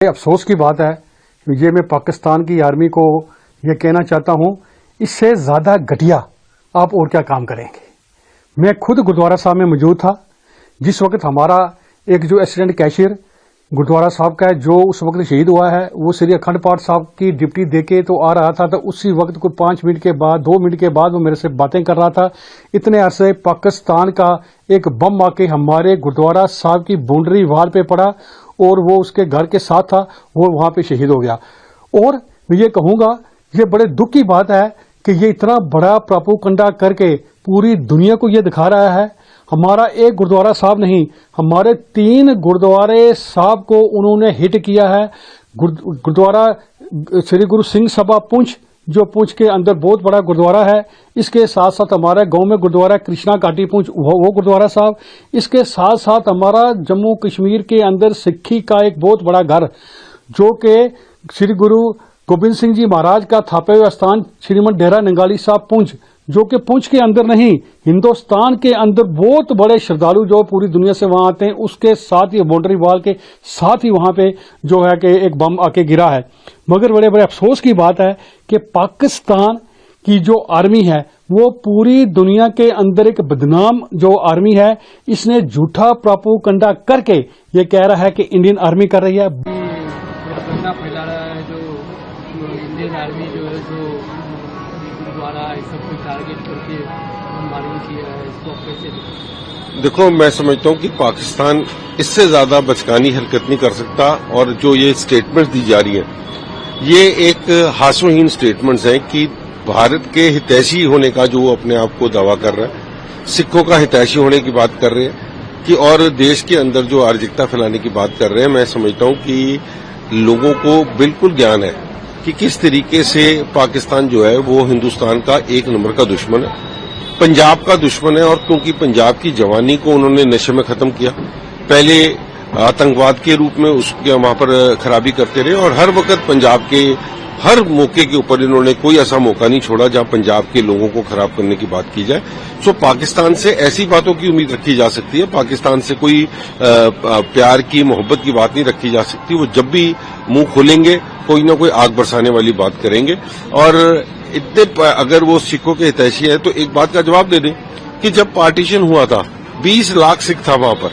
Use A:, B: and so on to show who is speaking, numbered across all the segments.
A: अफसोस की बात है, ये मैं पाकिस्तान की आर्मी को ये कहना चाहता हूं, इससे ज्यादा घटिया आप और क्या काम करेंगे। मैं खुद गुरुद्वारा साहब में मौजूद था जिस वक्त हमारा एक जो असिस्टेंट कैशियर गुरुद्वारा साहब का है, जो उस वक्त शहीद हुआ है, वो श्री अखंड पाठ साहब की ड्यूटी देके तो आ रहा था, तो उसी वक्त कोई 5 मिनट के बाद 2 मिनट के बाद वो मेरे से बातें कर रहा था। इतने अरसे पाकिस्तान का एक बम आके हमारे गुरुद्वारा साहब की बाउंड्री वाल पे पड़ा और वो उसके घर के साथ था, वो वहां पे शहीद हो गया। और मैं ये कहूंगा, ये बड़े दुख की बात है कि ये इतना बड़ा प्रोपेगेंडा करके पूरी दुनिया को ये दिखा रहा है। हमारा एक गुरुद्वारा साहब नहीं, हमारे 3 गुरुद्वारे साहब को उन्होंने हिट किया है। गुरुद्वारा श्री गुरु सिंह सभा पुंछ, जो पुंछ के अंदर बहुत बड़ा गुरुद्वारा है, इसके साथ साथ हमारे गांव में गुरुद्वारा कृष्णा घाटी पुंछ, वो गुरुद्वारा साहब, इसके साथ साथ हमारा जम्मू कश्मीर के अंदर सिक्खी का एक बहुत बड़ा घर, जो कि श्री गुरु गोबिंद सिंह जी महाराज का थापे हुए स्थान श्रीमद डेरा नंगाली साहब पुंछ, जो कि पुंछ के अंदर नहीं, हिंदुस्तान के अंदर बहुत बड़े श्रद्धालु जो पूरी दुनिया से वहां आते हैं, उसके साथ ही बाउंड्री वॉल के साथ ही वहां पे जो है कि एक बम आके गिरा है। मगर बड़े बड़े अफसोस की बात है कि पाकिस्तान की जो आर्मी है वो पूरी दुनिया के अंदर एक बदनाम जो आर्मी है, इसने झूठा प्रोपेगेंडा करके ये कह रहा है कि इंडियन आर्मी कर रही है।
B: फैला रहा है जो इंडियन आर्मी जो है जो गुरुद्वारा सब कुछ टारगेट करके बमबारी किया है, इसको कैसे
C: देखो, मैं समझता हूं कि पाकिस्तान इससे ज्यादा बचकानी हरकत नहीं कर सकता। और जो ये स्टेटमेंट दी जा रही है, ये एक हास्यहीन स्टेटमेंट्स हैं कि भारत के हितैषी होने का जो अपने आप को दावा कर रहा है, सिखों का हितैषी होने की बात कर रहे हैं कि और देश के अंदर जो अराजकता फैलाने की बात कर रहे हैं। मैं समझता हूं कि लोगों को बिल्कुल ज्ञान है कि किस तरीके से पाकिस्तान जो है वो हिंदुस्तान का एक नंबर का दुश्मन है, पंजाब का दुश्मन है। और क्योंकि पंजाब की जवानी को उन्होंने नशे में खत्म किया, पहले आतंकवाद के रूप में उसके वहां पर खराबी करते रहे, और हर वक्त पंजाब के हर मौके के ऊपर इन्होंने कोई ऐसा मौका नहीं छोड़ा जहां पंजाब के लोगों को खराब करने की बात की जाए। सो पाकिस्तान से ऐसी बातों की उम्मीद रखी जा सकती है, पाकिस्तान से कोई प्यार की मोहब्बत की बात नहीं रखी जा सकती। वो जब भी मुंह खोलेंगे कोई ना कोई आग बरसाने वाली बात करेंगे। और इतने अगर वो सिखों के हितैषी है तो एक बात का जवाब दे दें कि जब पार्टीशन हुआ था 20 लाख सिख था वहां पर,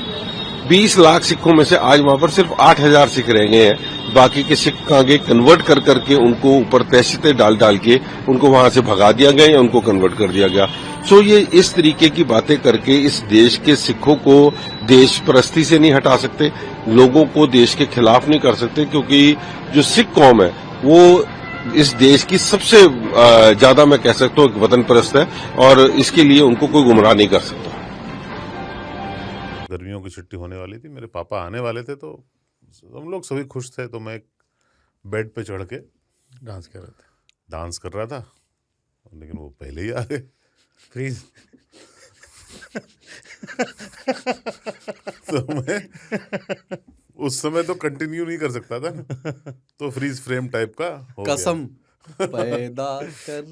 C: 20 लाख सिखों में से आज वहां पर सिर्फ 8,000 सिख रह गए हैं। बाकी के सिख आगे कन्वर्ट कर करके उनको ऊपर तहसीते डाल डाल के उनको वहां से भगा दिया गया या उनको कन्वर्ट कर दिया गया। सो ये इस तरीके की बातें करके इस देश के सिखों को देश परस्ती से नहीं हटा सकते, लोगों को देश के खिलाफ नहीं कर सकते, क्योंकि जो सिख कौम है वो इस देश की सबसे ज्यादा, मैं कह सकता हूं, वतन परस्त है, और इसके लिए उनको कोई गुमराह नहीं कर सकता।
D: गर्मियों की छुट्टी होने वाली थी, मेरे पापा आने वाले थे, तो हम लोग सभी खुश थे। तो मैं बेड पे चढ़ के डांस कर रहा था, लेकिन वो पहले ही आ गए। फ्रीज तो मैं उस समय तो कंटिन्यू नहीं कर सकता था ना, तो फ्रीज फ्रेम टाइप का हो
E: कसम पैदा कर